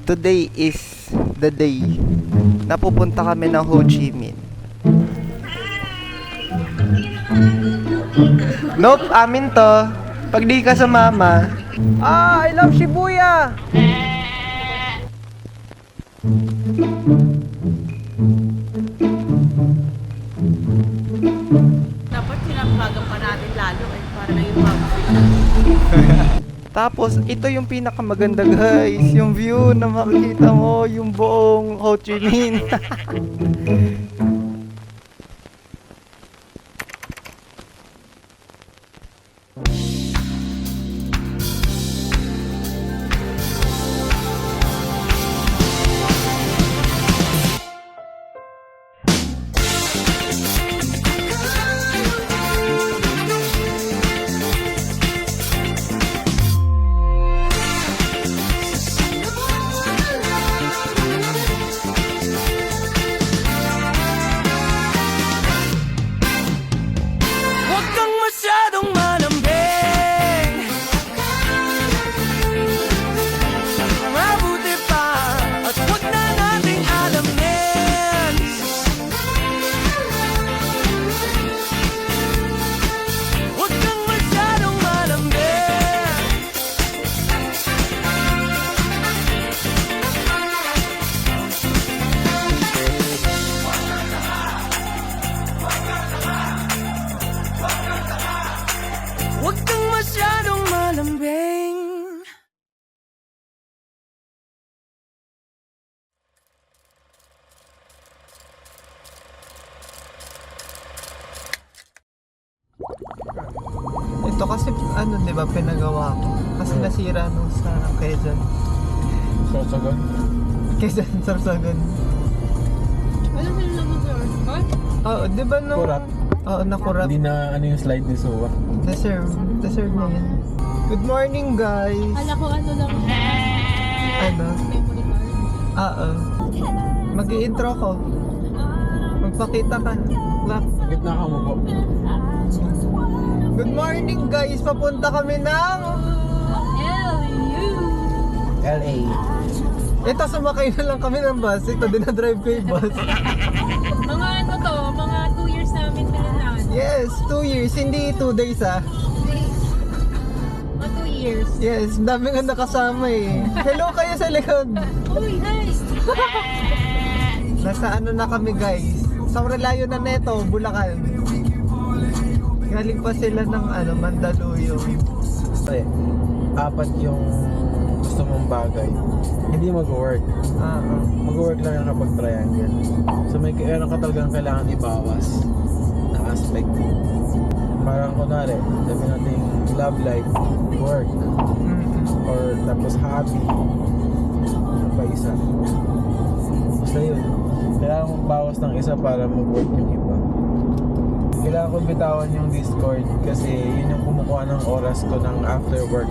Today is the day na pupunta kami ng Ho Chi Minh. Nope, amin to. Pag di ka sumama. I love Shibuya! Dapat sinabagan pa natin lalo para na yung Tapos, ito yung pinakamaganda guys. Yung view na makikita mo, yung buong Ho Chi Minh. Ito kasi ano, 'di ba, pinagawa ko. Kasi nasira nung sa Quezon. Sorsogon? Quezon, Sorsogon. Ano sila naman sir? Oo, 'di ba nung Kurat. Oo, nakurat. Hindi na ano yung slide ni Suwa. Deserve na yan. Good morning, guys. Kala ko ano lang. Ano? Memory card. Oo. Mag-i-intro ko. Magpakita ka. Look. Gitna ka mo po. Good morning, guys. Papunta kami ng LA. Ito, sumakay na lang kami ng bus. Ito, dinadrive ko yung bus. Mga ano to, mga 2 years namin pinuntahan. Yes, 2 years. Hindi 2 days, ah. Mga 2 years. Yes, dami nga nakasama eh. Hello kayo sa likod. Uy, hi! Nasa ano na kami, guys. Sobrang layo na neto, Bulacan. Galing pa sila ng ano, Mandaluyong. Kasi, apat yung gusto mong bagay. Hindi mag-work. Mag-work lang yung kapag triangle. So may ka talagang kailangan ibawas na aspect. Parang kunwari, sabi natin love life, work, or tapos hobby. Ano pa isa? Basta yun. Kailangan magbawas ng isa para mag-work yung iba. Kailangan ko bitawan yung Discord kasi yun yung kumukuha ng oras ko ng after work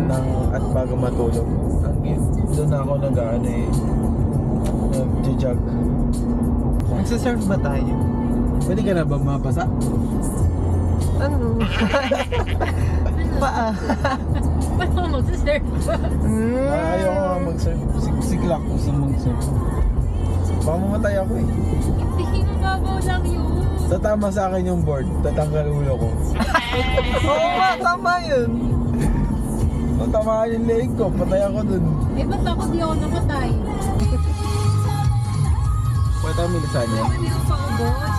ng, at bago matulog. Doon ako nag-ano eh, nag-jog. Magsasurf ba tayo? Pwede ka na ba mapasa? Ano? Paa. Paano ko magsasurf? Ayaw ko nga mag-surf. Siglak ko sa mag-surf. Baka mamatay ako eh. Hindi, mababaw lang yun. Tatama sa akin yung board, tatanggal ulo ko. Oo nga, tama yun. Tatamaan yung leg ko, patay ako dun. Eh, ba't ako di ako namatay? Pwede kami lasagna. Hindi ko pa ubos.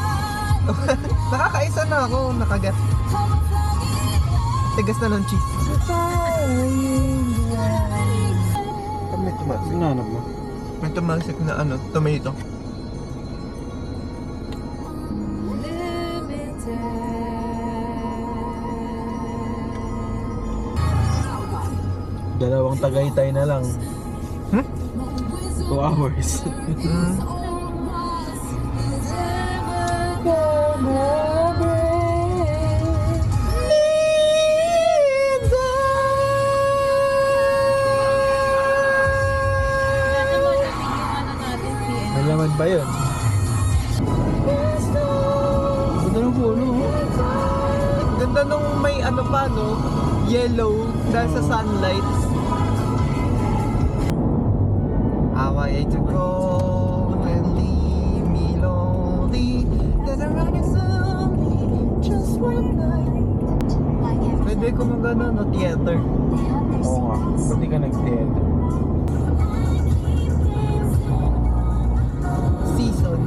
Nakakaisa na ako, nakagat. Tigas na ng cheese. Kami tumasik. Sinanap mo? May tumasik na ano, tomato. Dalawang Tagaytay na lang. 2 hours. May laman ba yun? Ganda ng puno. Ganda nung may ano pa, no? Yellow dahil sa sunlight. ano, no, theater. Oo nga, pati ka nag-theater. Season.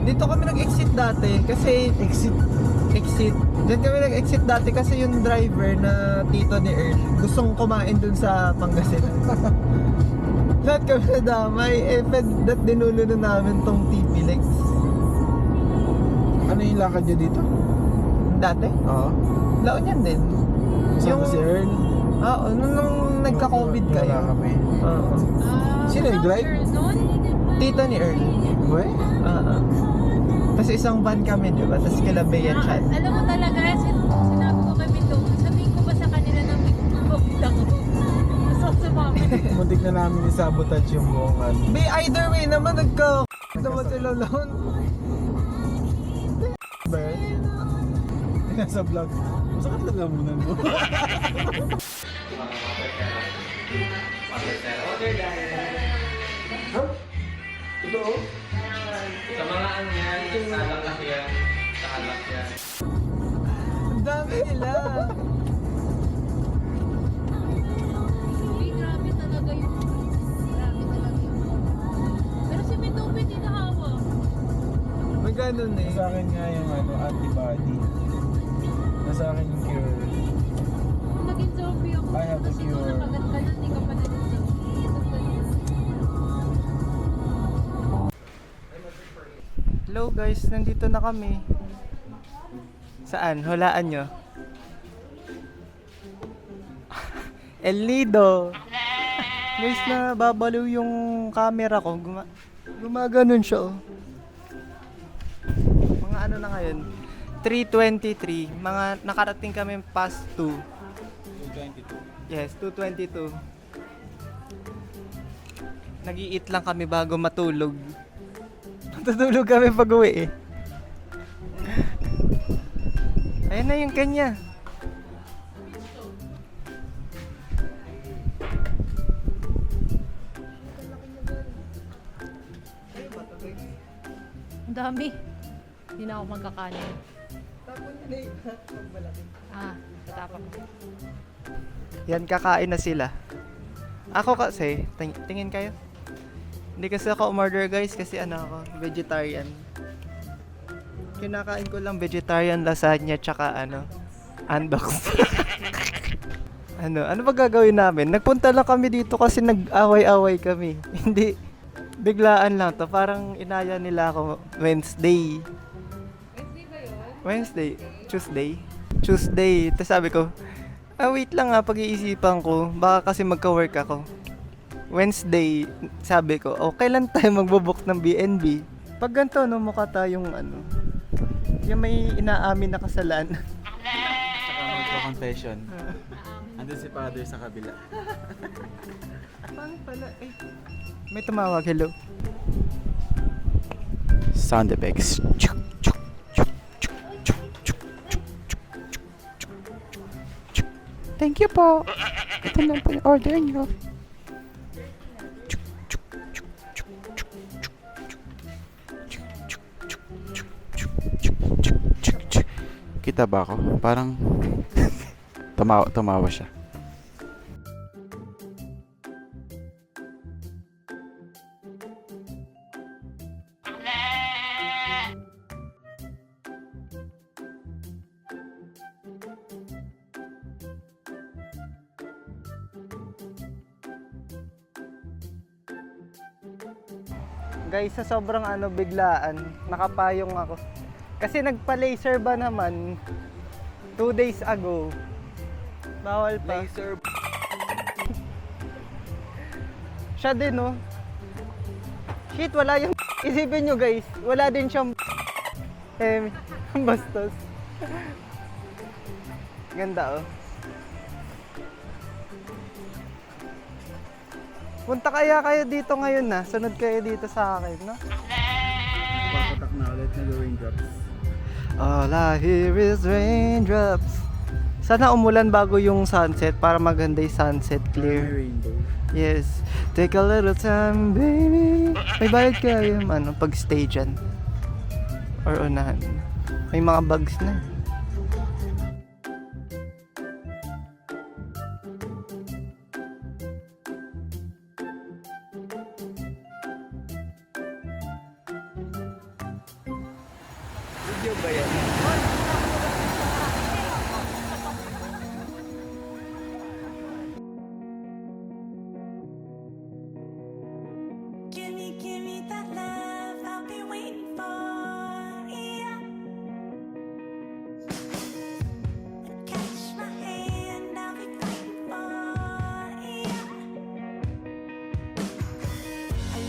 Dito kami nag-exit dati kasi exit. Diyan kami nag-exit dati kasi yung driver na tito ni Earl gustong kumain dun sa Pangasinan. Lahat kami nadamay. That dinulo na namin tong TP Lex. Ano yung lakad nyo dito? Dati? Oo. Laon yan din. Kasama si Earl? Oo, nung nagka-COVID Wala kayo. kami. Oo. Sino yung drive? Tito ni Earl. Uwe? Oo. Tapos isang van kami, di ba? Tapos kila Bea Chan. Alam mo talaga, sinabi ko kay Bito, sabihin ko ba sa kanila na may COVID ako? Gusto ko sumama. Muntik na namin isabotage yung buong ano. Be, either way naman naman sila laon. Bird. Nasa vlog. Masakit lang lamunan mo. Ito? Sa mga ano yan, salak yan, salak yan. Ang dami nila. Uy, grabe talaga yung... Pero si Bito, hindi nahawa. May ganun eh. Sa akin nga yung ano, antibody. Nasa akin yung cure. Kung naging zombie ako, I have a tapos ikaw cure. nakagat ka na, hindi ka pa naging zombie. Hello guys, nandito na kami. Saan? Hulaan nyo. El Nido. Guys, na babaliw yung camera ko. Gumaganon siya oh. Mga ano na ngayon? 3:23. Mga nakarating kami past 2. 222. Yes, 2:22. Nag-i-eat lang kami bago matulog. Tutulog kami pag uwi eh. Ayun na yung kanya. Ang dami. Hindi na ako magkakanin. Tatapon ko. Yan, kakain na sila. Ako kasi, tingin kayo? Hindi kasi ako umorder guys kasi ano ako, vegetarian. Kinakain ko lang vegetarian lasagna tsaka ano, andox. ano ba gagawin namin? Nagpunta lang kami dito kasi nag-away-away kami. Hindi, biglaan lang to. Parang inaya nila ako Wednesday. Wednesday ba yun? Wednesday? Tuesday. Tapos sabi ko, wait lang nga, pag-iisipan ko. Baka kasi magka-work ako. Wednesday, sabi ko, okay lang tayo magbo-book ng BNB. Pag ganito, no, mukha tayong ano, yung may inaamin na kasalanan. Saka magko-confession. Andun si Father sa kabila. Paano pala? May tumawag, hello. Sound effects. Thank you po. Ito lang po yung order nyo. Kita ba ako? Parang tumawa siya. Guys, sa sobrang ano biglaan, nakapayong ako. Kasi nagpa-laser ba naman 2 days ago. Bawal pa. Laser. Siya din, no? Shit, wala yung isipin nyo guys, wala din siyang bastos. Ganda, oh. Punta kaya kayo dito ngayon na. Sunod kayo dito sa akin, no? Papatak na ulit na raindrops. All I hear is raindrops. Sana umulan bago yung sunset para maganda yung sunset clear. Rainbow. Yes. Take a little time, baby. May bayad kayo ano, pag stay dyan. Or unahan. May mga bugs na. Video ba yan? Give me that love I've been waiting for. Yeah. Catch my hand, I'll be fighting for. Yeah.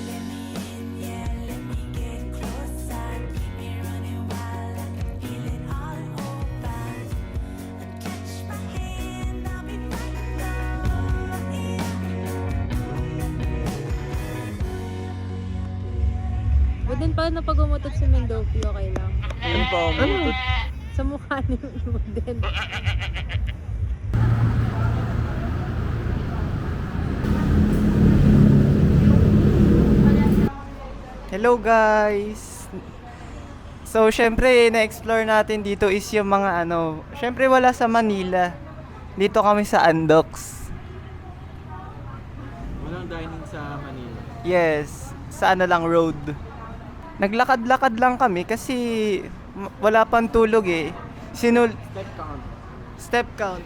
Let me in, yeah, let me get closer. Keep me running wild, I can feel it all over. Catch my hand, I'll be fighting for. Yeah. Budin pa na pag umutot si Mendopi, okay lang. Ano pa? Ano? Sa mukha ni Budin. Hello guys! So, syempre, na-explore natin dito is yung mga ano, syempre wala sa Manila. Dito kami sa Andox. Walang dining sa Manila. Yes, sa ano lang road. Naglakad-lakad lang kami kasi wala pang tulog eh. Step count. Step count.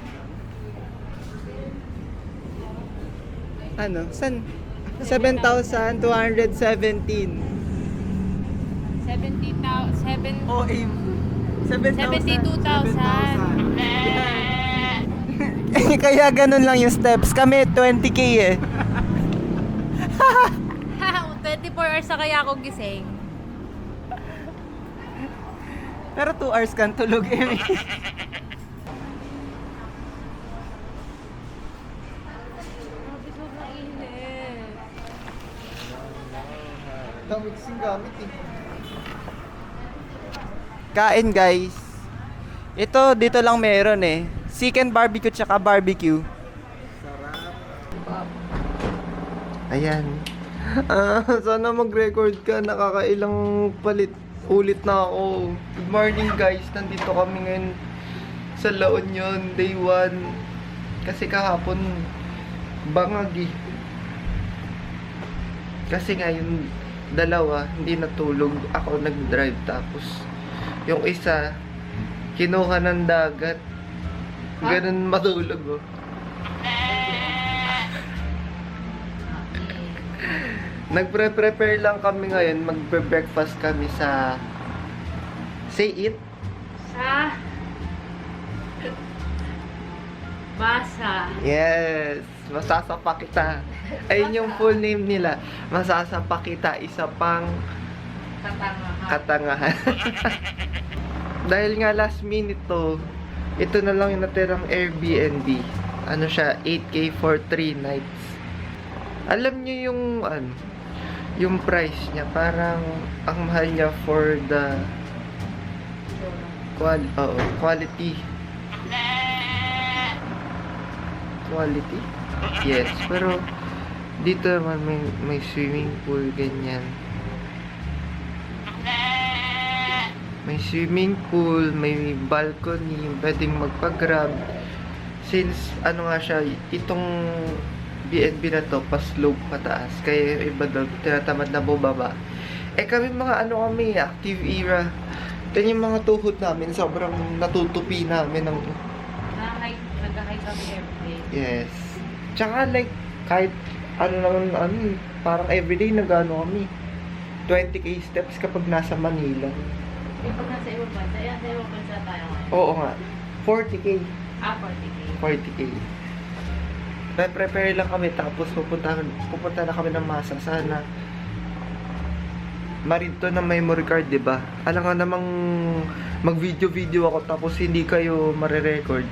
Ano? San? 7,217. 70,000. Oh, aim. 72,000. Kaya ganun lang yung steps. Kami 20k eh. 24 hours na kaya ako gising. Pero 2 hours kang tulog eh. Grabe, sobrang init. Damit sing gamit eh. Kain guys. Ito dito lang meron eh. Chicken barbecue tsaka barbecue. Sarap. Ayan. Sana mag-record ka. Nakakailang ulit na ako. Good morning guys. Nandito kami ngayon sa La Union, day 1. Kasi kahapon bangag eh. Kasi nga yung dalawa hindi natulog. Ako nag-drive tapos yung isa kinuha ng dagat. Ganun matulog oh. Nagpre-prepare lang kami ngayon. Magbe-breakfast kami sa Say It. Sa Basa. Yes, masasapa kita. Ayun yung full name nila. Masasapa kita, isa pang katangahan. Dahil nga last minute to, ito na lang yung natirang Airbnb. Ano siya, 8K for 3 nights. Alam niyo yung ano, yung price niya, parang ang mahal niya for the quality. Quality? Yes, pero dito naman may swimming pool, ganyan. May swimming pool, may balcony, pwedeng magpa-grab. Since ano nga siya, itong B&B na to, pa-slope pataas. Kaya yung iba daw, tinatamad na bubaba. Eh kami mga ano kami, active era. Then yung mga tuhod namin, sobrang natutupi namin ng... Nag-hike kami everyday. Yes. Tsaka like, kahit ano naman, parang everyday nag-ano kami. 20k steps kapag nasa Manila. Eh, pag nasa ibang bansa, sa ibang bansa tayo ngayon. Oo nga. 40k. 40K. 40k. Prepare lang kami tapos pupunta na kami ng Masa. Sana marito na memory card, 'di ba? Alam nga namang mag-video ako tapos hindi kayo mare-record.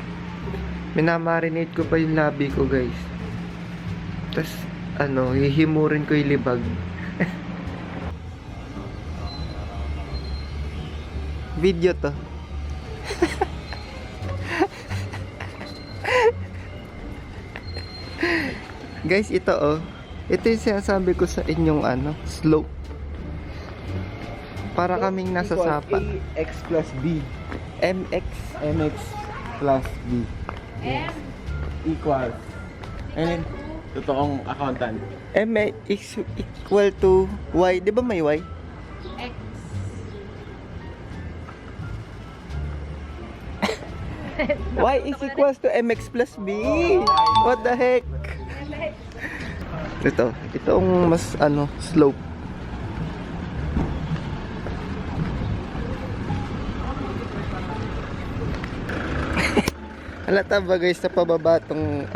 Minamarinate ko pa yung labi ko, guys. Tapos hihimurin ko yung libag. Video to. Guys, ito ito yung sinasabi ko sa inyong slope. Para kaming nasa sapa. X plus B. MX plus B. M Equal. And totoong accountant. MX equal to Y. Di ba may Y? X Y is equals to MX plus B. What the heck? Itong mas slope. Halata ba guys sa pababa tong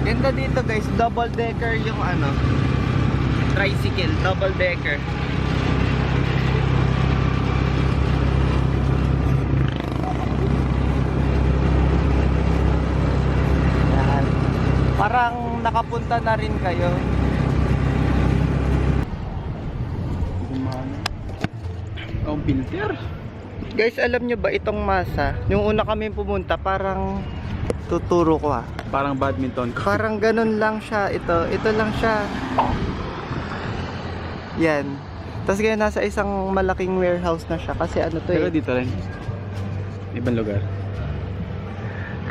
Ganda dito guys, double decker yung tricycle, double decker. Yan. Parang nakapunta na rin kayo. Oh, filter. Guys, alam nyo ba itong masa? Yung una kami pumunta, parang tuturo ko Parang badminton ko. Parang ganun lang siya. Ito lang siya. Yan. Tapos ngayon nasa isang malaking warehouse na siya. Kasi Pero dito rin. Ibang lugar.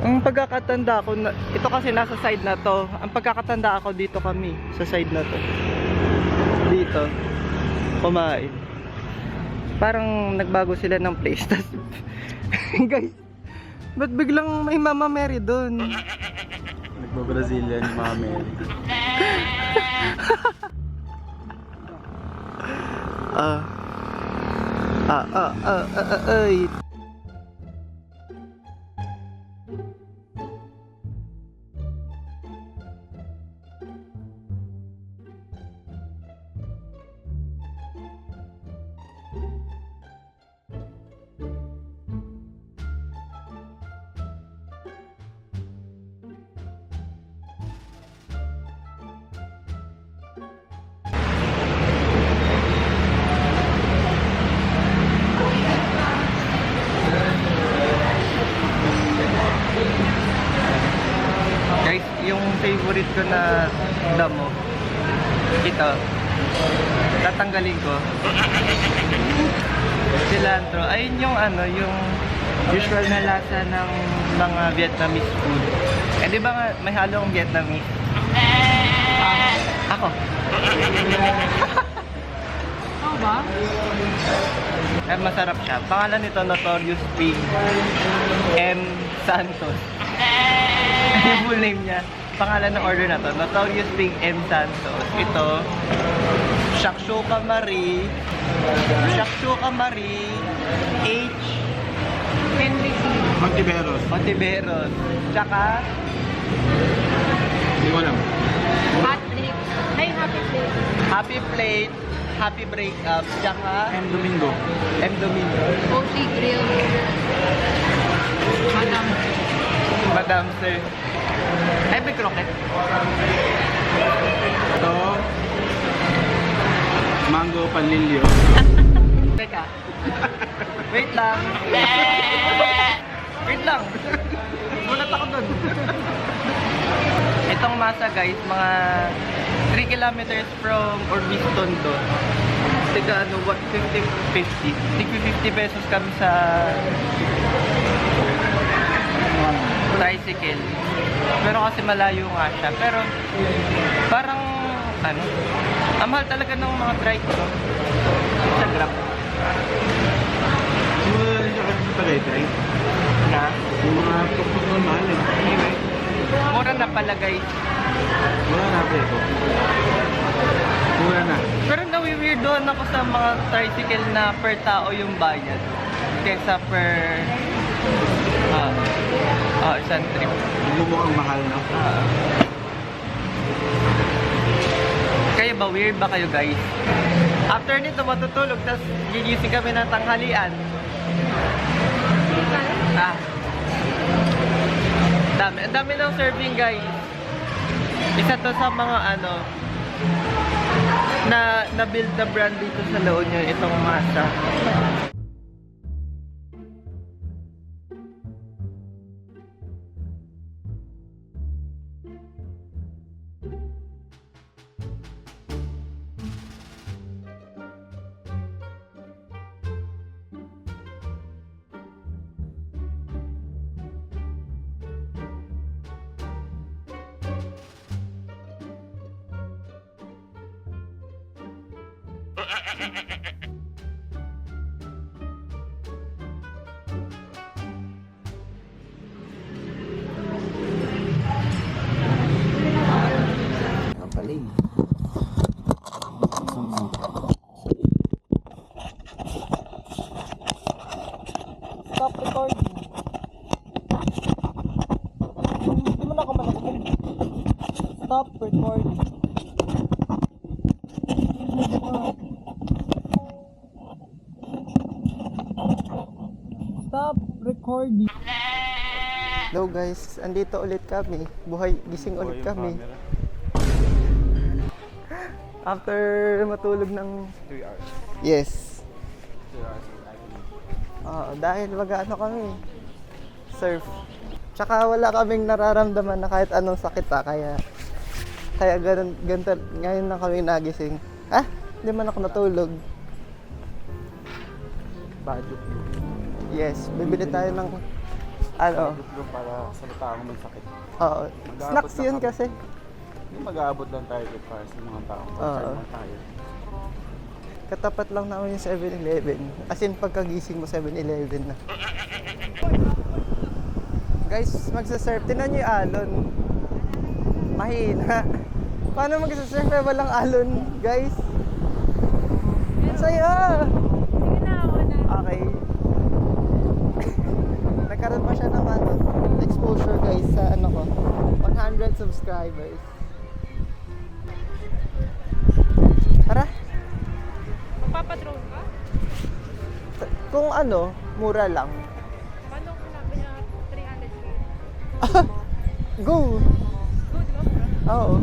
Ang pagkakatanda ko, ito kasi nasa side na to. Ang pagkakatanda ako dito kami, sa side na to. Dito. Kumain. Parang nagbago sila ng place. Tas, guys, ba't biglang may Mama Mary doon? Nagba-Brazilian mami. Ay. Guys, yung favorite ko na damo, ito, tatanggalin ko. Cilantro. Ayun yung yung usual na lasa ng mga Vietnamese food. Eh di ba nga may halong Vietnamese? Ako. Ako ba? Eh, masarap siya. Pangalan nito, Notorious Pig M. Santos. Yung full name niya. Pangalan ng order na to, Notorious Pig M. Santos. Ito, Shakshuka Marie H. Montiveros. Montiveros. Tsaka, Hindi ko alam. Hot drink. Ay, happy plate. Happy Plate, Happy Breakup, tsaka M. Domingo. M. Domingo. OC Grill. Madam. Madam Sir. Ay, may croquette. Ito. Mango Panlilyo. Teka. Wait lang. Wait lang. Mulat ako dun. Itong masa guys, mga 3 kilometers from Orbiston doon. Tiga 50 pesos kami sa tricycle. Pero kasi malayo nga siya. Pero parang ang mahal talaga ng mga trike ko sa Grab. Simula rin siya kasi sa Tagaytay. Na? Yung mga tuktok na mahal eh. Anyway, mura na pala guys. Wala na ito. Mura na. Pero nawi-weirdohan ako sa mga tricycle na per tao yung bayad. Kesa per isang trip. Bumukhang mahal na. Kaya ba weird ba kayo guys? After nito matutulog, tapos gigising kami ng tanghalian. Ang dami ng serving guys. Isa to sa mga na build na brand dito sa La Union, itong masa. Stop recording. Hindi mo na ako malakot. Stop recording. Stop recording. Hello guys, andito ulit kami. Buhay, gising ulit kami. After matulog ng 3 hours. yes. 3 hours. Dahil mag-ano kami, surf. Tsaka wala kaming nararamdaman na kahit anong sakit kaya ganito, ngayon lang kami nagising. Hindi man ako natulog. Budget bro. Yes, bibili tayo ng ano, Budget bro para salita ako ng sakit. snacks yun kasi. Hindi mag-aabot lang tayo para sa mga taong Oo. pagkain tayo. Katapat lang namin yung 7-Eleven. As in, pagkagising mo 7-Eleven na. Guys, magsasurf. Tinan nyo yung alon. Mahina. Paano magsasurf eh walang alon, guys? Ang saya! Sige na ako na. Okay. Nagkaroon pa siya ng exposure guys sa 100 subscribers. Tara! Magpapatrol ka? Kung mura lang. Paano kung sabi niya 300k? Go! Go, di ba? Mura? Oo.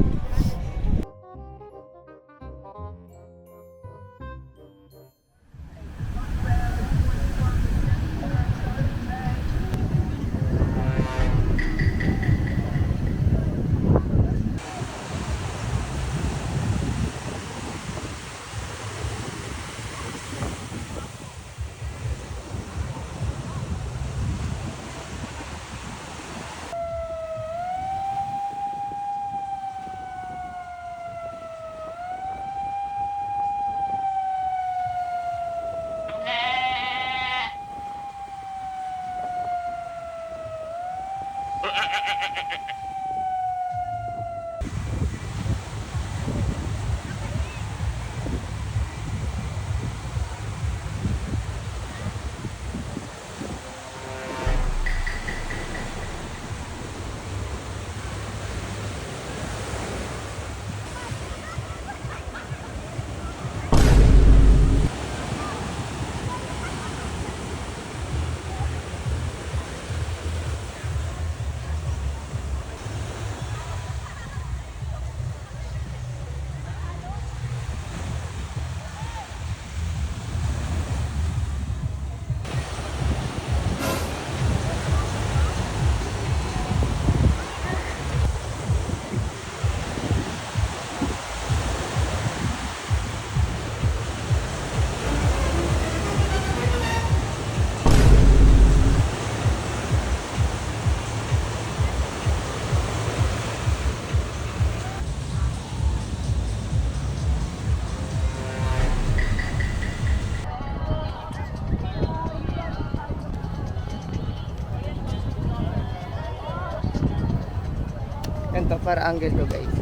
Ganito para angle ko guys.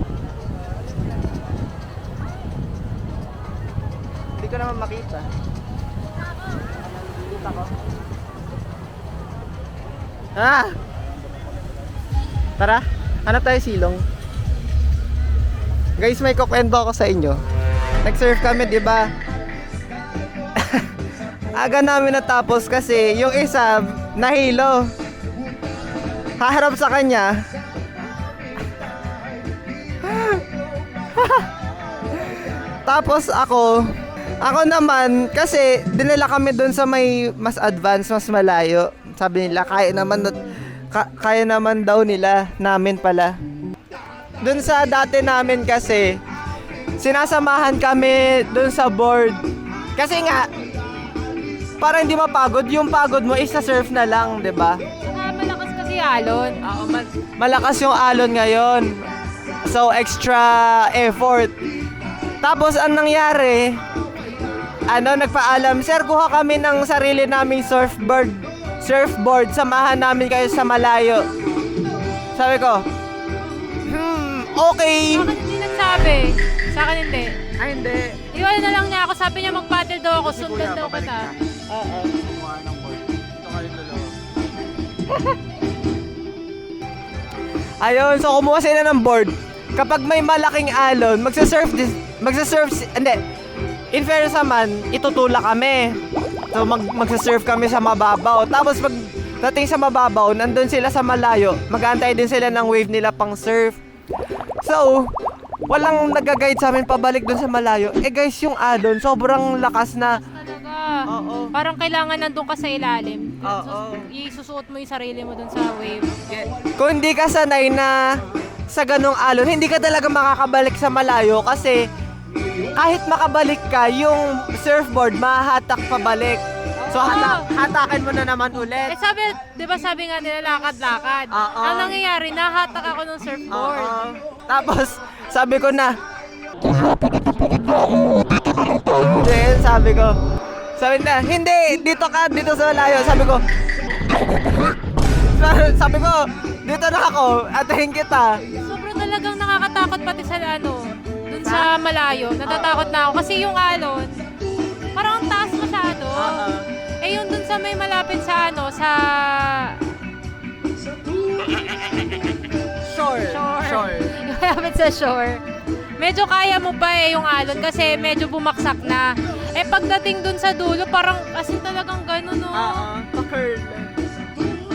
Hindi ko naman makita. Kita ko. Tara, hanap tayo silong. Guys, may kukwento ako sa inyo. Nag-surf kami, di ba? Aga namin natapos kasi yung isa nahilo. Haharap sa kanya. Tapos ako naman kasi dinala kami doon sa may mas advanced, mas malayo. Sabi nila kaya naman daw nila, namin pala. Doon sa dati namin kasi sinasamahan kami doon sa board. Kasi nga para hindi mapagod, yung pagod mo is sa surf na lang, 'di ba? Malakas kasi alon. Malakas yung alon ngayon. So extra effort. Tapos ang nangyari, nagpaalam, sir, kuha kami ng sarili naming surfboard, samahan namin kayo sa malayo. Sabi ko, okay. Bakit hindi nagsabi? Sa akin hindi. Ay, hindi. Iwan na lang niya ako. Sabi niya mag-paddle daw ako. Sundan daw kita. Oo. Kumuha ng board. Ito kayo dalawa. Ayun, so kumuha sila ng board. Kapag may malaking alon, hindi. In fairness naman, itutulak kami. So magsasurf kami sa mababaw. Tapos pag dating sa mababaw, nandun sila sa malayo. Mag-aantay din sila ng wave nila pang surf. So, walang nag-guide sa amin pabalik dun sa malayo. Eh guys, yung alon, sobrang lakas na. Talaga. Oo. Parang kailangan nandun ka sa ilalim. Oo. Isusuot mo yung sarili mo dun sa wave. Kung hindi ka sanay na sa ganong alon, hindi ka talaga makakabalik sa malayo kasi kahit makabalik ka, yung surfboard mahahatak pabalik. So hatakin mo na naman ulit. Sabi, di ba sabi nga nila lakad-lakad? Oo. Ang nangyayari, nahatak ako ng surfboard. Oo. Tapos sabi ko na, then sabi na, hindi, dito sa malayo. Sabi ko, dito na ako, atahin kita. Sobrang talagang nakakatakot pati sa dun sa malayo. Natatakot na ako kasi yung alon, parang ang taas masyado. Eh yung dun sa may malapit sa sa Shore. Yung malapit sa shore. Medyo kaya mo pa yung alon kasi medyo bumaksak na. Eh pagdating dun sa dulo, parang asin talagang gano'n, no? Pa-curl.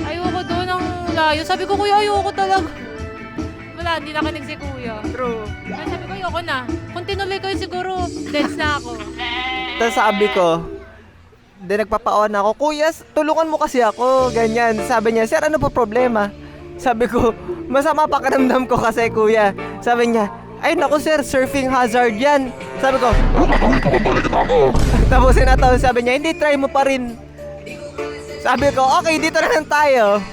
Ayoko doon ang layo. Sabi ko, kuya, ayoko talaga. Wala, hindi nakinig si kuya. True. Kaya sabi ko, ayoko na. Kung tinuloy ko yun siguro, deads na ako. Tapos sabi ko, nagpapaon ako, kuya, tulungan mo kasi ako, ganyan. Sabi niya, sir, ano po problema? Sabi ko, masama pakiramdam ko kasi, kuya. Sabi niya, ay naku sir, surfing hazard yan. Sabi ko, tapusin na to. Sabi niya, hindi, try mo pa rin. Sabi ko, okay, dito na lang tayo.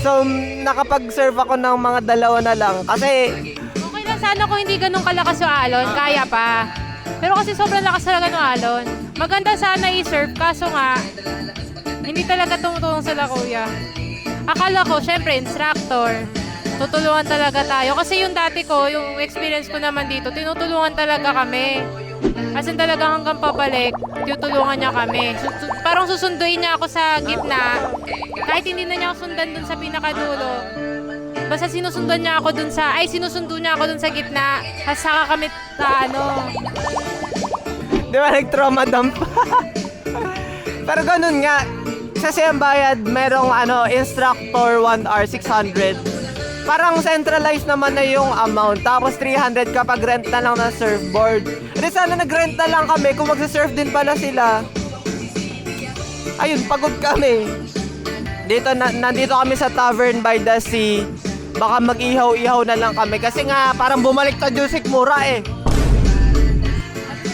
So, nakapag-surf ako ng mga 2 na lang. Kasi, Okay lang sana kung hindi ganun kalakas yung alon, kaya pa. Pero kasi sobrang lakas talaga ng alon. Maganda sana i-surf, kaso nga, hindi talaga tumutulong sila kuya. Akala ko, syempre, instructor. Tutulungan talaga tayo. Kasi yung dati ko, yung experience ko naman dito, tinutulungan talaga kami. As in talaga hanggang pabalik, tutulungan niya kami. Parang susunduin niya ako sa gitna. Kahit hindi na niya ako sundan dun sa pinakadulo. Basta sinusundo niya ako dun sa gitna. Saka kami di ba nag-trauma dump? Pero ganun nga. Kasi ang bayad, merong instructor 1 hour, 600. Parang centralized naman na yung amount. Tapos 300 kapag rent na lang ng surfboard. Hindi sana nag-rent na lang kami kung magsa-surf din pala sila. Ayun, pagod kami. Nandito kami sa Tavern by the Sea. Baka mag-ihaw-ihaw na lang kami. Kasi nga, parang bumaliktad yung sikmura eh.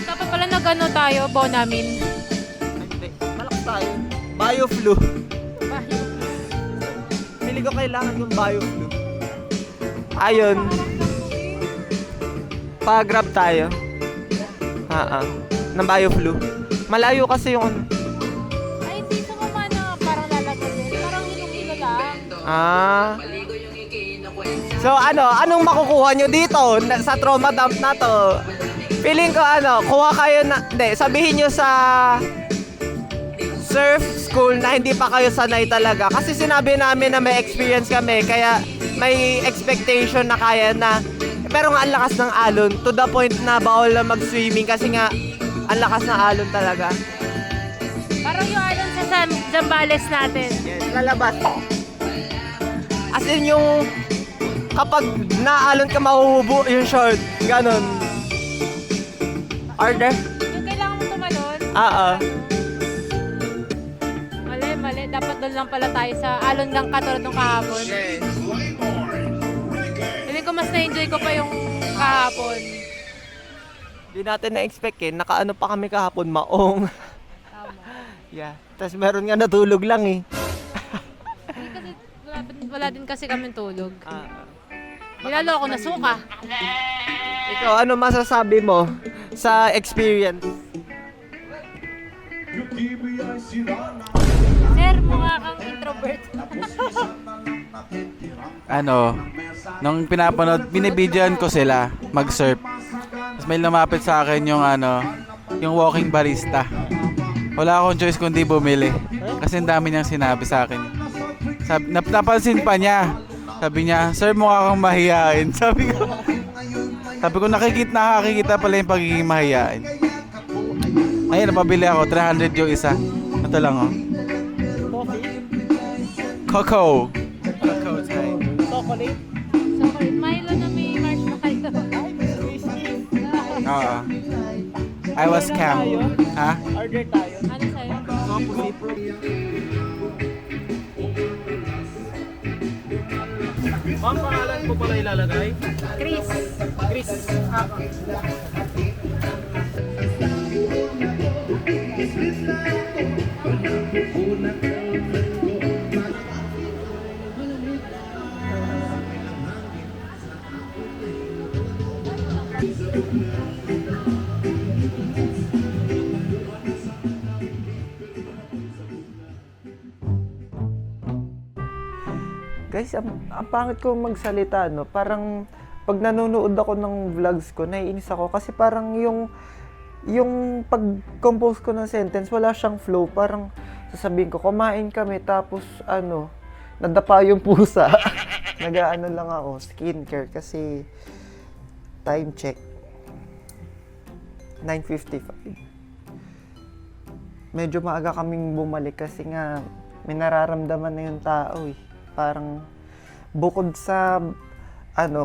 Dapat pala nag-ano tayo, Bonamin. Hindi, malakas tayo. Bioflu. Pili ko kailangan yung bioflu. Ayun. Pa-grab tayo. Ng bioflu. Malayo kasi yung Ay, hindi sumama na parang lalagay. Parang hilo-hilo lang. So anong makukuha nyo dito sa trauma dump na to? Feeling ko kuha kayo na, sabihin nyo sa surf school na hindi pa kayo sanay talaga. Kasi sinabi namin na may experience kami, kaya may expectation na kaya na. Pero nga ang lakas ng alon, to the point na bawal na mag-swimming kasi nga ang lakas ng alon talaga. Parang yung alon sa Zambales natin. Yes, lalabas. As in yung kapag naalon ka mahuhubo yung short, ganon. Order? Yung kailangan mo tumalon. Mali. Dapat doon lang pala tayo sa alon lang katulad ng kahapon. Yes. Hindi ko mas na-enjoy ko pa yung kahapon. Di natin na-expect nakaano pa kami kahapon, maong. Tama. Yeah. Tapos meron nga natulog lang eh. Kasi wala din kasi kami tulog. Nilalo ako nasuka. Ikaw, ano masasabi mo sa experience? Sir, mukha kang introvert. Nung pinapanood, binibidyoan ko sila mag-surf. Tapos may lumapit sa akin yung walking barista. Wala akong choice kundi bumili. Kasi ang dami niyang sinabi sa akin. Napansin pa niya. Sabi niya, sir, mukha kang mahihain. Sabi ko, nakikita pala yung pagiging mahihain. Ayun, napabili ako. 300 yung isa. Ito lang, oh. Cocoa. Chocolate Milo na may marshmallow. Oo. I was camp. Ha? Ano sa'yo? Ma'am, pangalan po pala ilalagay? Chris. Guys, ang pangit ko magsalita, no? Parang pag nanonood ako ng vlogs ko, naiinis ako kasi parang yung pag-compose ko ng sentence, wala siyang flow. Parang sasabihin ko, kumain kami, tapos nadapa yung pusa. Nag-ano lang ako, skincare kasi time check. 9:55. Medyo maaga kaming bumalik kasi nga may nararamdaman na yung tao eh. Parang bukod sa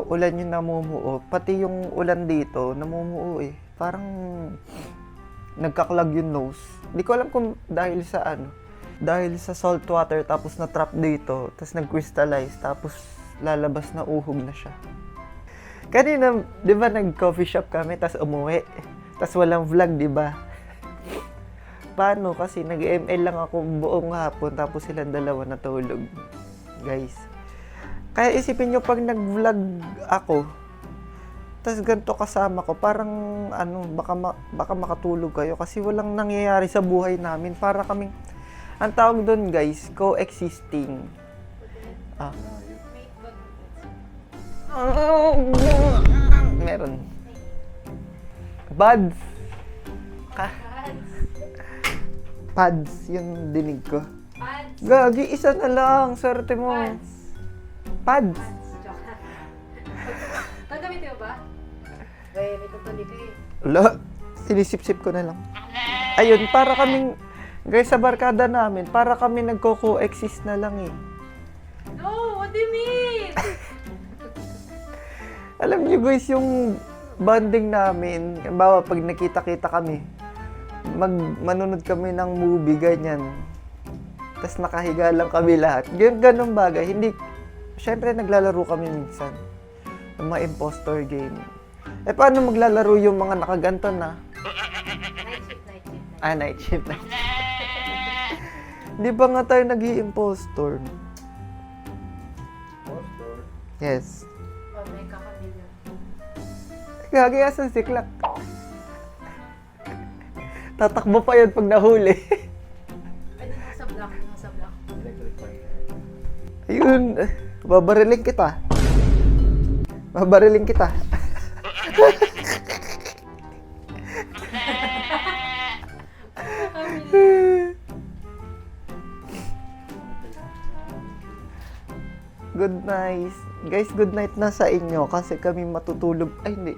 ulan yung namumuo, pati yung ulan dito namumuo eh. Parang nagkaklag yung nose. Hindi ko alam kung dahil sa salt water tapos na-trap dito, tapos nag-crystallize, tapos lalabas na uhog na siya. Kanina, di ba nag-coffee shop kami, tapos umuwi. Tapos walang vlog, di ba? Paano? Kasi nag-ML lang ako buong hapon, tapos silang dalawa natulog. Guys. Kaya isipin nyo, pag nag-vlog ako, tapos ganito kasama ko, parang baka makatulog kayo kasi walang nangyayari sa buhay namin. Para kaming, ang tawag doon guys, coexisting. Meron. Buds. Pads, yung dinig ko. Gagi, isa na lang. Swerte mo. Pads. Gagamitin mo ba? May tutulig ko eh. Wala. Sinisip-sip ko na lang. Ayun, para kaming, guys, sa barkada namin, para kami nagko-coexist na lang eh. No, what do you mean? Alam niyo guys, yung bonding namin, bawa pag nakita-kita kami, manunod kami ng movie, ganyan. Tapos nakahiga lang kami lahat. Ganun bagay. Hindi, syempre naglalaro kami minsan. Ng mga impostor game. Eh paano maglalaro yung mga nakaganto na? Night shift. Di ba nga tayo nag-i-impostor? Yes. Oh, may kakabilyo. Gagi, asan si Clark? Tatakbo pa yun pag nahuli. Ay, dun ako sa block. Ayun, babariling kita. Good night. Guys, good night na sa inyo kasi kami matutulog. Ay, hindi.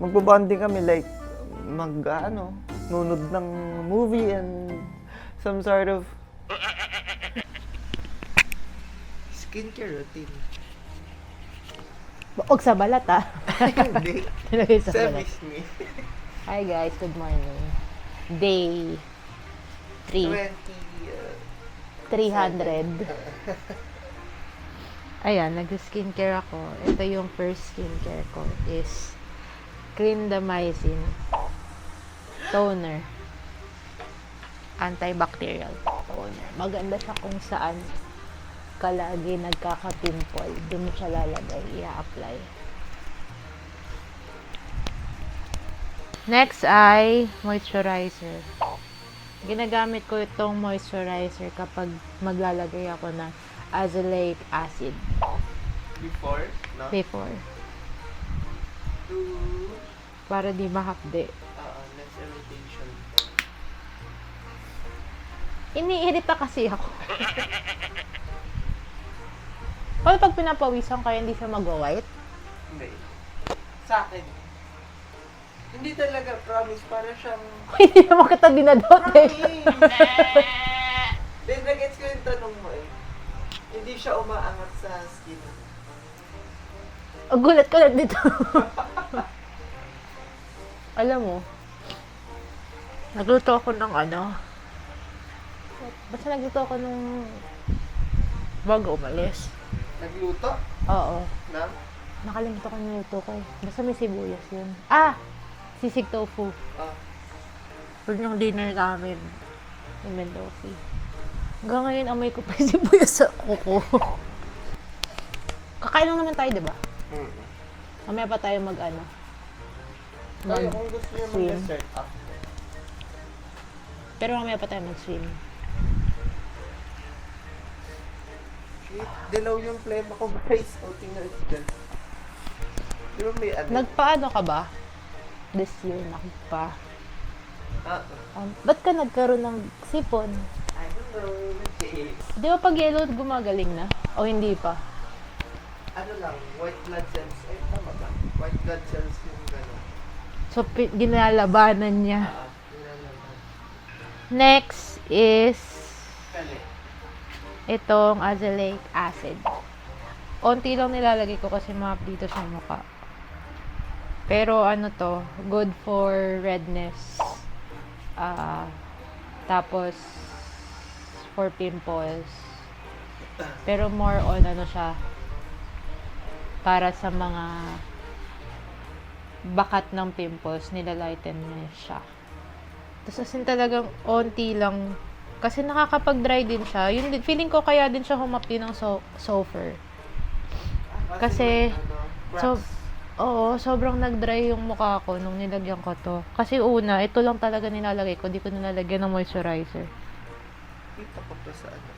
Magbabanding kami like nunod ng movie and some sort of skincare routine. Huwag sa balat ah. Hindi. Nilagay sa balat. Service me. Hi guys, good morning. Day 3. 300. Ayan, nag-skincare ako. Ito yung first skincare ko is clindamycin toner. Antibacterial toner. Maganda siya kung saan ka lagi nagkaka-pimple. Doon mo siya lalagay, i-apply. Next ay moisturizer. Ginagamit ko itong moisturizer kapag maglalagay ako ng azelaic acid Before, no? before. To, Para di mahapde. less irritation. Iniirita kasi ako. Paano pag pinapawisan kaya hindi siya mag-white? Hindi. Sa akin. Hindi talaga, promise. Para siyang... Hindi naman kita dinadote. Then, nagets ko yung tanong mo eh. Hindi siya umaangat sa skin. Ang gulat ko lang dito. Alam mo, nagluto ako ng ano. Basta nagluto ako nung bago umalis. Nagluto? Oo. Na? Nakalimutan ko niluto ko eh. Basta may sibuyas yun. Sisig tofu. Ah. Yun yung dinner namin. Yung Mendoza. Hanggang ngayon, amoy ko pa yung sibuyas sa kuko. Kakain lang naman tayo, di ba? Mamaya pa tayo mag-ano. Kaya kung gusto niyo swim. mag-dessert after. Pero mamaya pa tayo mag-swim. Shit, dilaw yung flame ako guys. O, tingnan ito dyan. Di ba may ano? Nagpaano ka ba? This year, nagpa. Ba't ka nagkaroon ng sipon? I don't know. Di ba pag yellow, gumagaling na? O hindi pa? Ano lang, white blood cells. Ay, tama ba? White blood cells yung gano'n. So, ginalabanan niya. Nilalaman. Next is Kali. itong azelaic acid. Onti lang nilalagay ko kasi map dito sa mukha. Pero ano to, good for redness. Tapos for pimples. Pero more on ano siya, para sa mga bakat ng pimples, nilalighten niya siya. Tapos as in talagang onti lang. Kasi nakakapag-dry din siya. Yun din, feeling ko kaya din siya humapdi ng sulfur. Kasi, so, oo, sobrang nag-dry yung mukha ko nung nilagyan ko to. Kasi una, ito lang talaga nilalagay ko. Di ko nilalagyan ng moisturizer. Kita ko pa sa ano.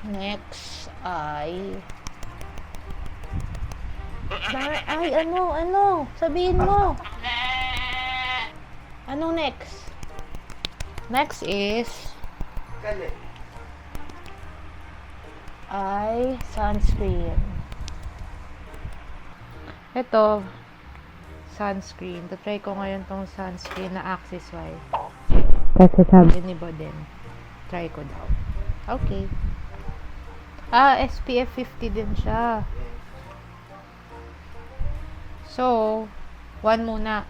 Next ay... Ano? Sabihin mo. Anong next? Next is... Kali. ay sunscreen. Ito, sunscreen. Try ko ngayon tong sunscreen na Axis White. Kasi sabi ni Boden, try ko daw. Okay. SPF 50 din siya. So, one muna.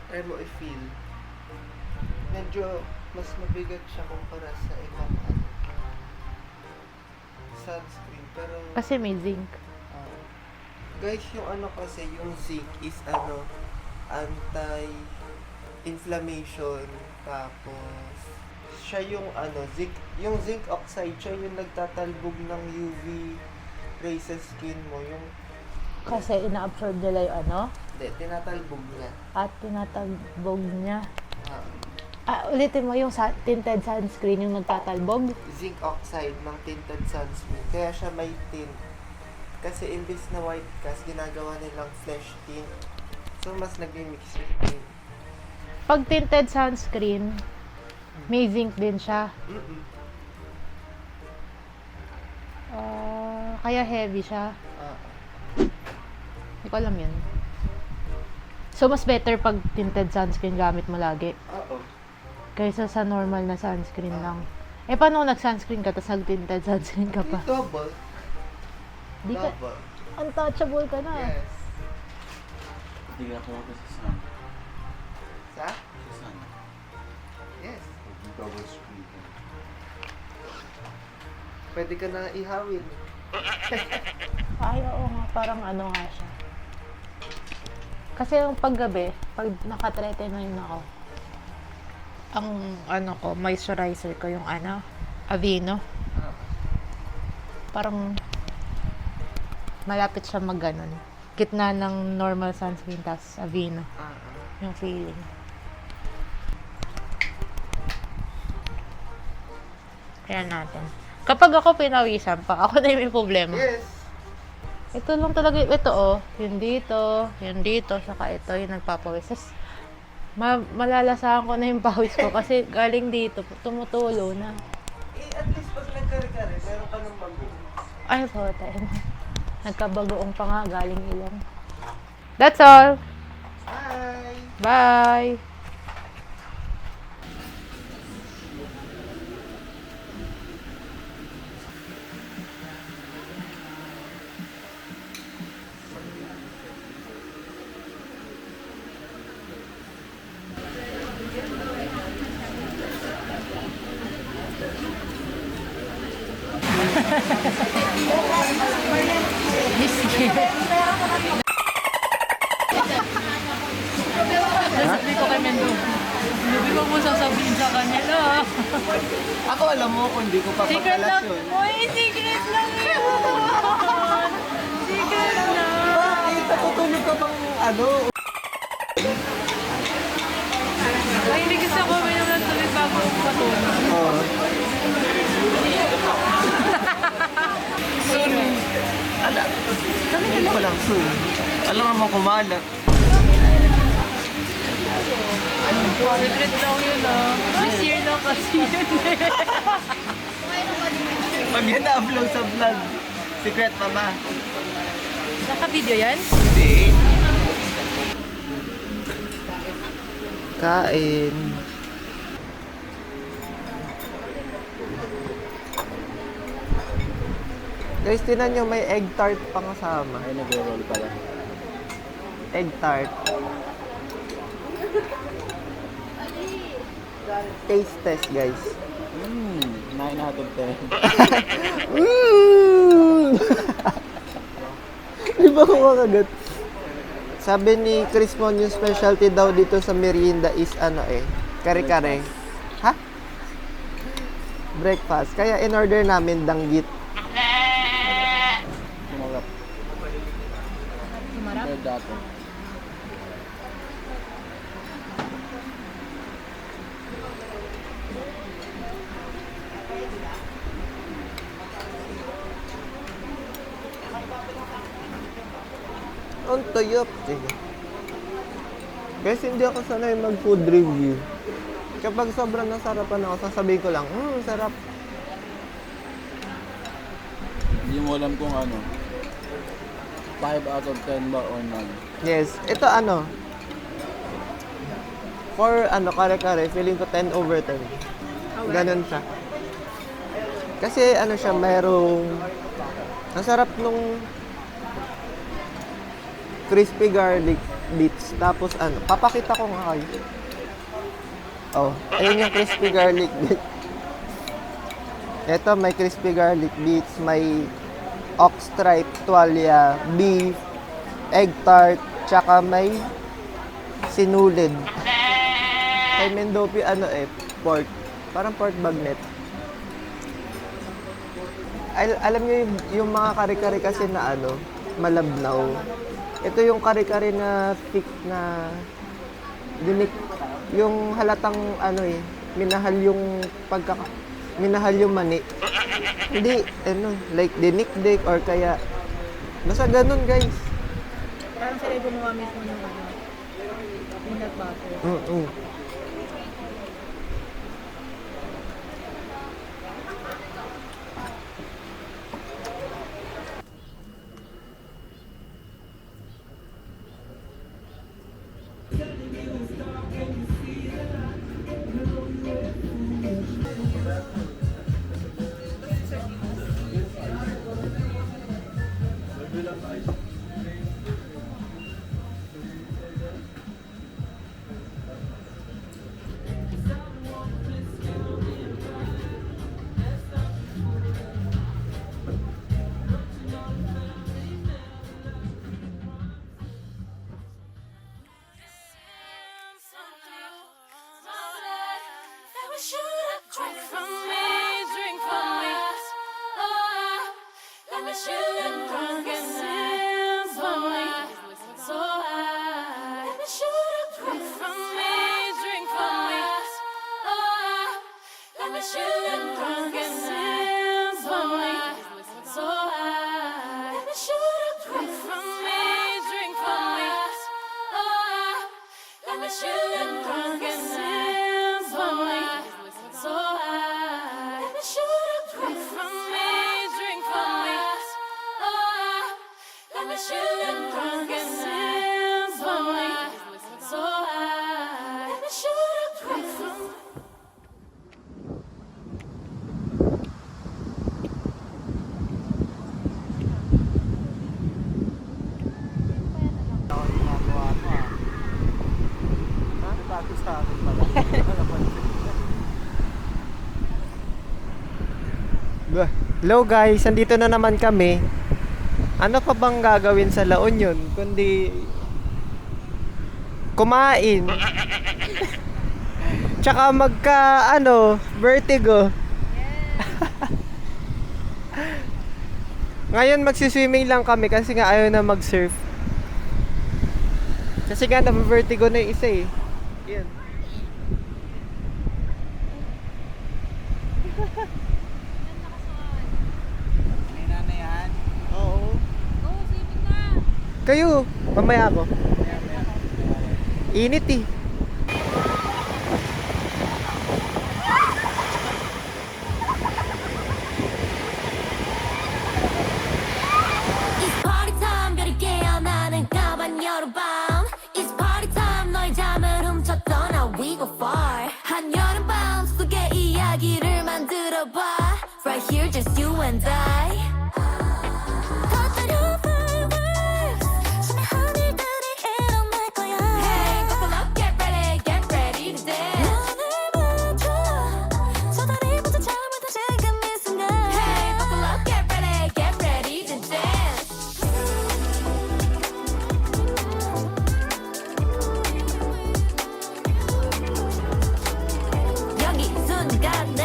Try mo i-feel. Medyo mas mabigat siya kumpara sa ibang ano. Sunscreen. Pero, Kasi may zinc. guys, yung ano kasi, yung zinc is ano, anti-inflammation. Tapos, siya yung ano, yung zinc oxide, siya yung nagtatalbog ng UV rays sa skin mo. Yung, Kasi ina-absorb nila yung ano, hindi, tinatalbog niya. at tinatagbog niya. Ah, Ulitin mo yung tinted sunscreen yung nagtatalbog. zinc oxide ng tinted sunscreen. Kaya siya may tint. Kasi imbis na white cast, ginagawa nilang flesh tint. So, mas nag-mix yung tint. Pag tinted sunscreen, may zinc din siya. Kaya heavy siya. Hindi ko alam yun. So, mas better pag tinted sunscreen gamit mo lagi. Oo. Kaysa sa normal na sunscreen lang. Paano kung nag-sunscreen ka tapos nag-tinted sunscreen ka pa? Double. Di ka, Double. untouchable ka na. Yes. Hindi ka po sa sun. Sa? Sa sun. Yes. Double screen. Pwede ka na ihawin. Ay, oo nga. Parang ano nga siya. Kasi yung paggabi, pag naka-threaten ako, ang ano ko, moisturizer ko yung ano, Aveeno. Parang malapit siya mag-ganon. Gitna ng normal sunscreen, tas Aveeno. Yung feeling. Kaya natin. Kapag ako pinawisan pa, ako na yung may problema. Yes. Ito lang talaga, ito oh. Yung dito, saka ito, yung nagpapawis. Tas, malalasahan ko na yung pawis ko kasi galing dito, tumutulo na. At least pag nagkari-kari, meron ka ng bago. Ay, puta. Nagkabagoong pa nga, galing ilong. That's all. Bye! Bye! Sabi ko kay Mendo, hindi ko mo sasabihin sa kanila. Ako alam mo kung hindi ko Secret papagalas lang. yun. Uy, secret lang yun. Secret lang. Bakit? Natutulog ka bang ano? Ay, hindi kasi ako may naman tuloy bago matulog. Oo. Soon. Sabihin ko lang soon. Alam naman kumalat. Secret lang yun This year lang kasi yun Pag yan na-upload sa vlog, secret pa ba? Naka-video yan? Hindi. Kain. Guys, tinan nyo, may egg tart pang kasama. Ay, nag-roll pala. Egg tart. Taste test, guys. 9 out of 10. Di ba kumakagat? Sabi ni Chris Mon, yung specialty daw dito sa merienda is kare-kare. Ha? Breakfast. Kaya in-order namin danggit. Sumarap. Sumarap? Pero dati. Ang tuyop. Sige. Guys, hindi ako sanay mag-food review. Kapag sobrang nasarapan ako, sasabihin ko lang, sarap. Hindi mo alam kung ano. 5 out of 10 ba or none? Yes. Ito for kare-kare, feeling ko 10 over 10. Ganon siya. Kasi siya, mayroong nasarap nung crispy garlic bits. Tapos papakita ko nga kayo. Oh, ayun yung crispy garlic bits. Ito may crispy garlic bits, may ox stripe, tuwalya, beef, egg tart, tsaka may sinulid. Kay Mendopi pork. Parang pork bagnet. Alam niyo yung mga kare-kare kasi na malabnaw. Ito yung kare-kare na thick na dinik, yung halatang minahal yung minahal yung mani. Hindi like dinikdik or kaya basta ganun, guys. Parang sila gumawa mismo ng peanut butter. me shoot drunk and dance for me. So high. Let me shoot a drink from me, drink from me. Let me shoot drunk and dance for me. So high. Let me shoot a drink from me. Hello guys, andito na naman kami. Ano pa bang gagawin sa La Union kundi kumain? Tsaka vertigo. Ngayon magsiswimming lang kami kasi nga ayaw na mag-surf. Kasi nga na-vertigo na yung isa eh. Yan. Oo. Go, swimming na! Kayo, mamaya ako. Init eh. It's party time 별이 깨어나는 까만 여름밤 It's party time 너의 잠을 훔쳤던 Now we go far 한여름밤 속의 이야기를 만들어봐 Right here just you and I 겉으로 fireworks 숨의 하늘들이 일어날 거야 Hey buckle up get ready to dance 눈을 맞춰 저 다리부터 잠을 다 지금 이 순간 Hey buckle up get ready to dance 여기 순간에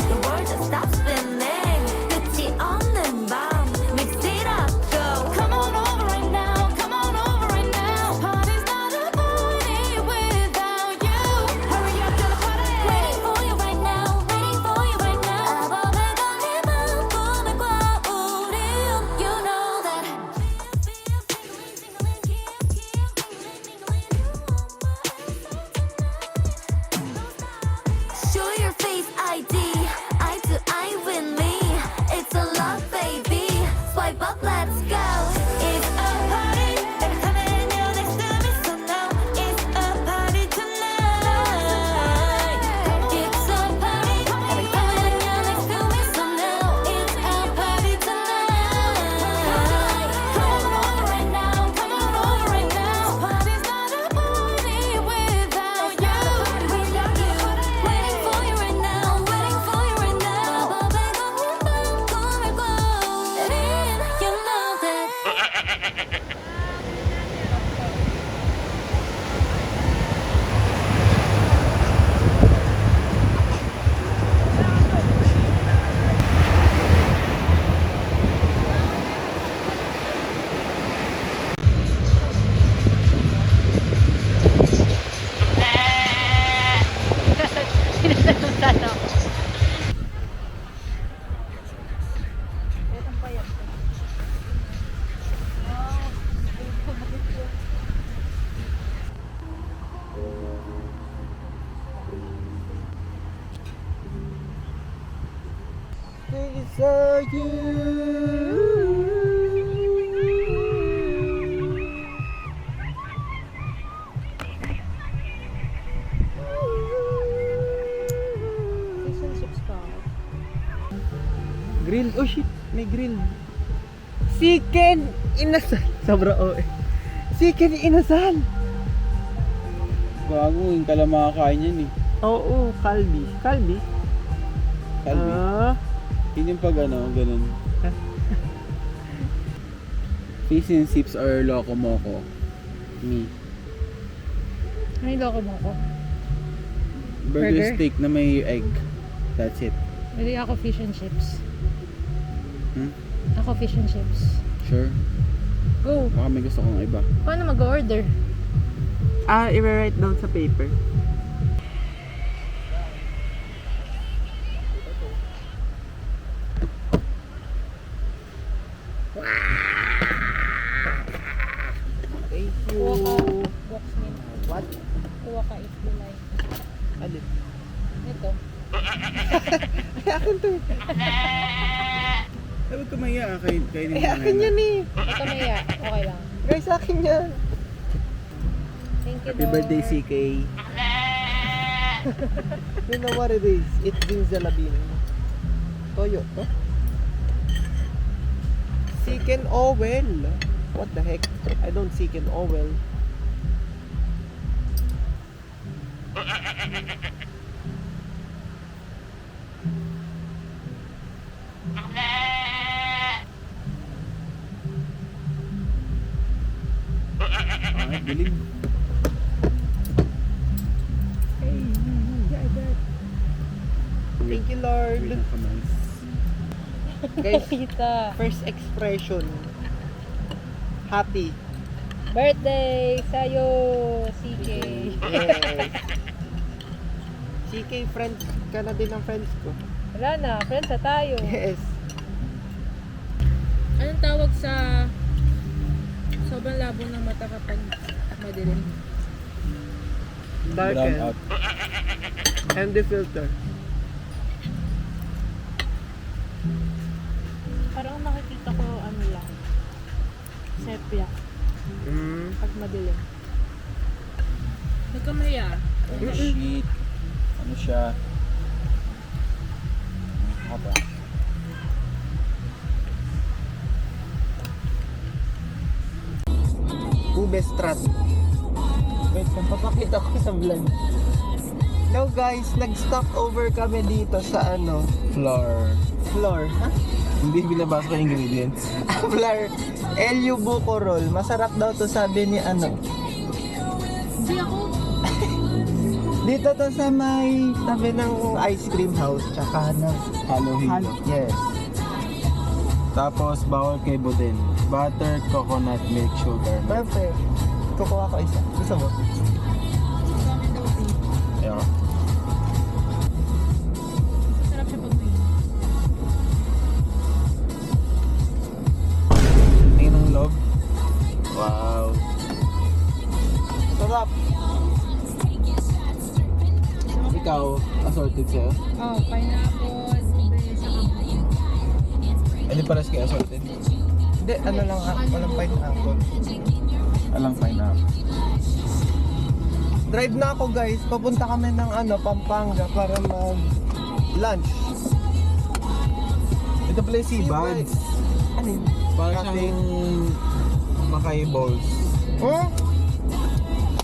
the world just stops spinning 끝이 없는 밤 mix it up go come on over right now come on over right now party's not a party without you hurry up to the party waiting for you right now waiting for you right now 밤에 걸린 맘 꿈에 꿔 우리 you know that Show your face ID, eye to eye with me. It's a love, baby. Swipe up, let's go. It's a party. Every time you're next to me, so now it's a party tonight. It's a party. Every time you're next to me, so now it's a party tonight. Come on over right now, come on over right now. Party's not a party without you. Without you. Waiting for you right now, waiting for you right now. 밤에 걸린 밤 꿈을 꿔. You know that. Sinasalutan ako. These are you. Grill. Oh shit, may grill. Chicken inasal. Sobra OA. Chicken inasal. Gago, yung kala makakain yan eh. Oo, kalbi. Kalbi? Kalbi. Ah. Yun yung pag ganun. Fish and chips or loco moco. Me. Ay, loko mo ko. Burger Burger? steak na may egg. That's it. Hindi ako fish and chips. Hmm? Ako fish and chips. Sure. Go! Baka may gusto kong iba. Paano mag-order? I-write down sa paper. Thank you. Box name. What? Kuha ka if you like. Alin? Ito. Ay, akin to eh. Ay, huwag ka maya. Kainin Ay, akin yan eh. Ito Maya. Okay lang. Guys, akin yan. Thank you, Happy birthday, CK. You know what it is? It's Ginzalabin. Toyo to? Chicken Owel. What the heck? I don't chicken Owel. Ay, bilig. Thank you, Lord. Guys, Tita. first expression. Happy. Birthday sa'yo, CK. Yes. CK, friends ka na din ng friends ko. Wala na, friends na tayo. Yes. Anong tawag sa sobrang labo ng mata kapag madilim? Darken. Brown out. And the filter. Parang nakikita ko ano lang. Sepia. Pag madilim. Nagkamaya. Oh, shit. Ano siya? Haba. Ubestrat. Wait, papakita ko sa vlog. Now guys, nag-stop over kami dito sa ano, Flour. floor. Hindi binabasa ko yung ingredients. Floor. Elio Buko Roll. Masarap daw to sabi ni ano. Hindi ako. Dito to sa may tabi ng ice cream house. Tsaka ng Halo-hilo. Yes. Tapos, bawal kay Budin. Butter, coconut, milk, sugar. Perfect. Kukuha ko isa. Gusto mo? Ayun. Sarap siya pag may. Tingin ng loob. Wow. Sarap. Ikaw, assorted sa'yo? Oh, pineapple, ube, saka Hindi pares kayo assorted? Hindi, ano lang, walang pineapple. Alang pineapple. Drive na ako guys. Papunta kami ng ano, Pampanga para mag-lunch. Ito pala yung Seabuds. Ano yun? Parang siyang Macay balls. Huh?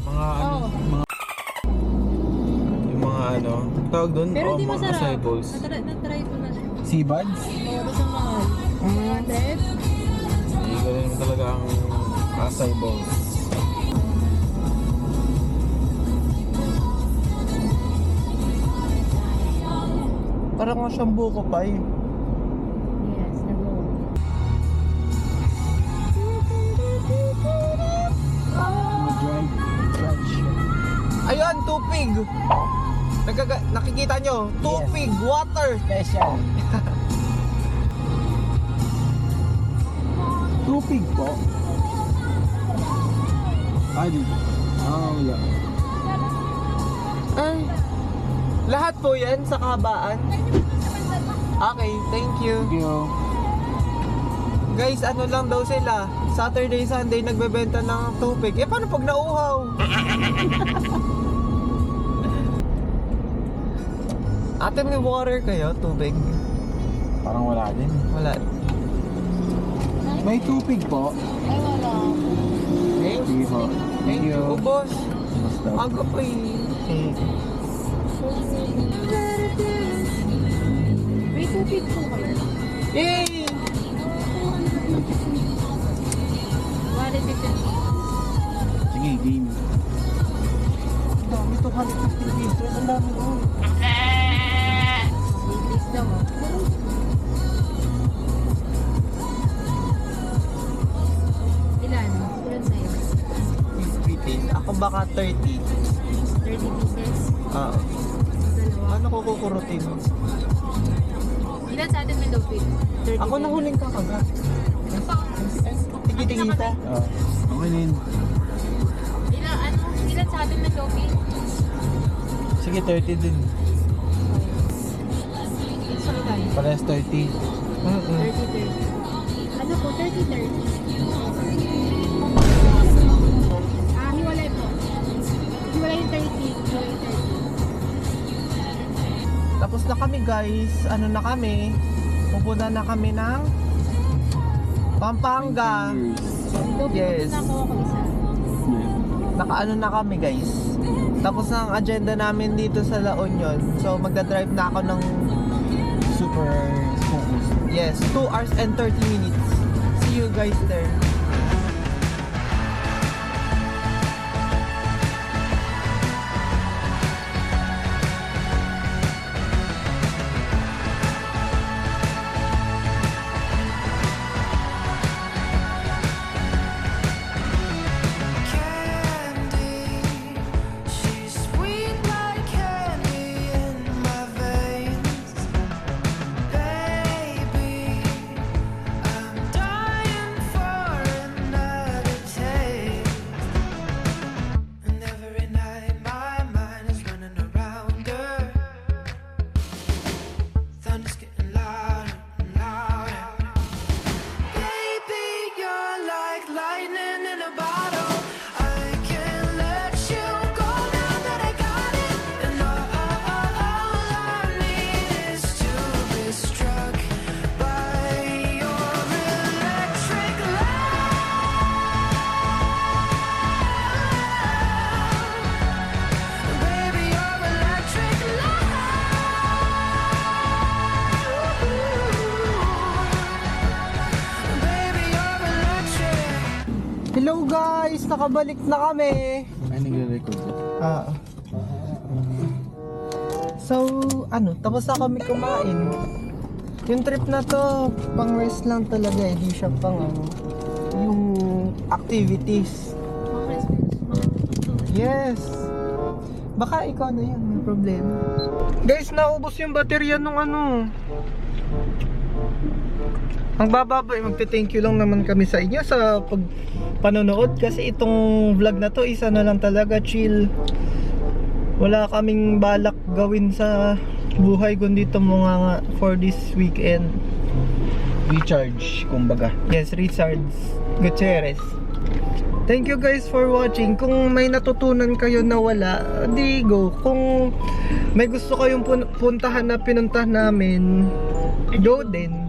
Mga ano, mga yung mga ano, tawag doon? Pero di mga masarap. acai balls. Na-try ko na siya. Seabuds? Oo, basta mahal. 100? Hindi ko rin talaga ang acai balls. Parang nga siyang buko pa eh. Yes, nag-load. Dried crunch. Ayun, tupig! Nakikita nyo? Tupig, water! Special. Tupig po. Adi. Wala. Ay, lahat po yan sa kabaan. Okay, thank you. Thank you. Guys, ano lang daw sila, Saturday, Sunday nagbebenta ng tupig. Eh, paano pag nauhaw? Ate, may water kayo? Tubig? Parang wala din. Wala. May tupig po. Ay, wala. Sige po. Thank you. Oh, boss. Basta. Aga pa eh. May tubig po kayo. Yay! Wallet ito. Sige, game. Ang dami, 250 pesos. Ang dami doon. Please daw. Ilan? Ilan sa'yo? 50. Ako baka 30. 30 pieces? Ah, Dalawa. ano ko kukurutin? Ilan sa atin may tubig? 30 Ako na huling kakagat. Ito pa. Tigita. Okay din. Ilan sa natin ng Shopee. Sige, 30 din. It's all tayo. Parehas 30. 30-30. Ano po, 30-30. Hiwalay po. Hiwalay yung 30. Hiwalay yung 30. Tapos na kami guys. Ano na kami? Pupunta na kami ng Pampanga. Yes. Na ako isa. Nakaano na kami guys. Tapos ang agenda namin dito sa La Union. So magdadrive na ako ng Super focused. yes, 2 hours and 30 minutes. See you guys there. Candy, she's sweet like candy in my veins. Baby, I'm dying for another taste. And every night my mind is running around her. Thunder's getting louder and louder. Baby, you're like lightning in a bottle. I can't let you go now that I got it. And all I need is to be struck by your electric love. Baby, your electric love. Baby, your electric. Hello guys, nakabalik na kami. Ay, nagre-record ka. So, tapos na kami kumain. Yung trip na to, pang rest lang talaga eh, di siya pang yung activities. Yes. Baka ikaw na yan, may problema. Guys, naubos yung baterya nung Ang bababa, magte-thank you lang naman kami sa inyo sa panonood kasi itong vlog na to isa na lang talaga chill. Wala kaming balak gawin sa buhay kundi itong mga for this weekend. Recharge, kumbaga. Yes, Richards Gutierrez. Thank you guys for watching. Kung may natutunan kayo na wala, di go. Kung may gusto kayong puntahan na pinuntahan namin, go din.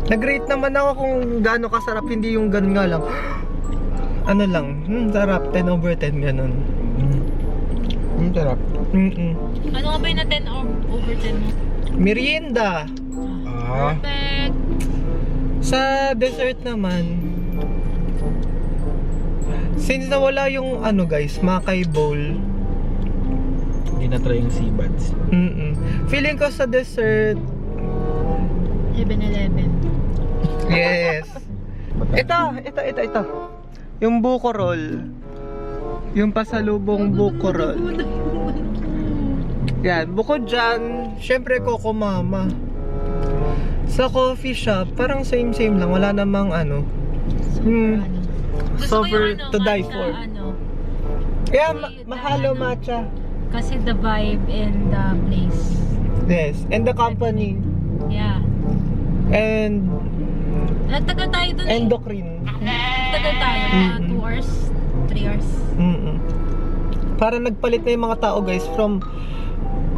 Nag-rate naman ako kung gaano kasarap, hindi yung ganun nga lang. Ano lang, sarap, 10 over 10 ganun. Ang sarap. Ano nga ba yung na 10 over 10 mo? Merienda. Perfect! Sa dessert naman, since nawala yung guys, Makay Bowl. Hindi na try yung Seabads. Feeling ko sa dessert, 11-11. yes. Ito. Yung buko roll. Yung pasalubong buko roll. Yan, bukod dyan, syempre Coco Mama. Sa coffee shop, parang same lang. Wala namang super to die for. Kaya mahalo matcha. Kasi the vibe and the place. Yes, and the company. Yeah. And Nagtagal tayo dun endocrine. Nagtagal tayo. Mga 2 hours, 3 hours. Para nagpalit na yung mga tao guys from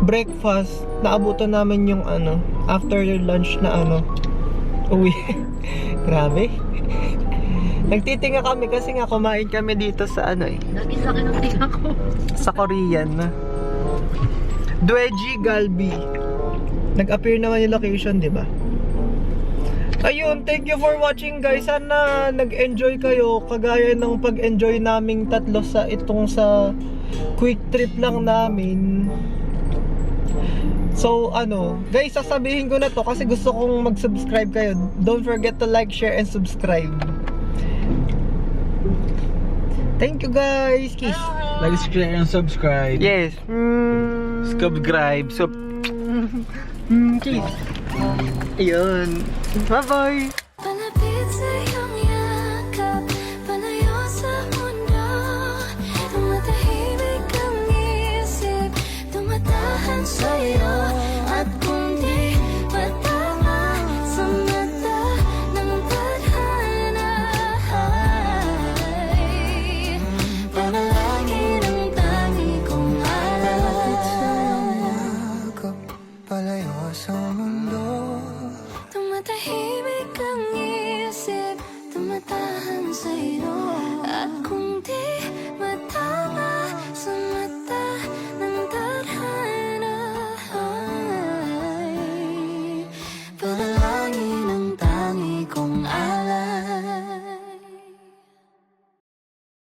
breakfast, naabutan namin yung after your lunch na uwi. Grabe. Nagtitinga kami kasi nga kumain kami dito sa Laki-laki ng tinga ko. sa Korean na Dweji Galbi. Nag-appear naman yung location, di ba? Ayun, thank you for watching guys. Sana nag-enjoy kayo kagaya ng pag-enjoy naming tatlo sa quick trip lang namin. So guys, sasabihin ko na to kasi gusto kong mag-subscribe kayo. Don't forget to like, share, and subscribe. Thank you guys. Kiss. Like, share, and subscribe. Yes. Subscribe. Kiss. Ayun. Bye-bye. Palapit sa iyong yakap, palayo sa mundo, ang matahimik palayo sa mundo. Tumatahimik ang isip, tumatahan sa'yo.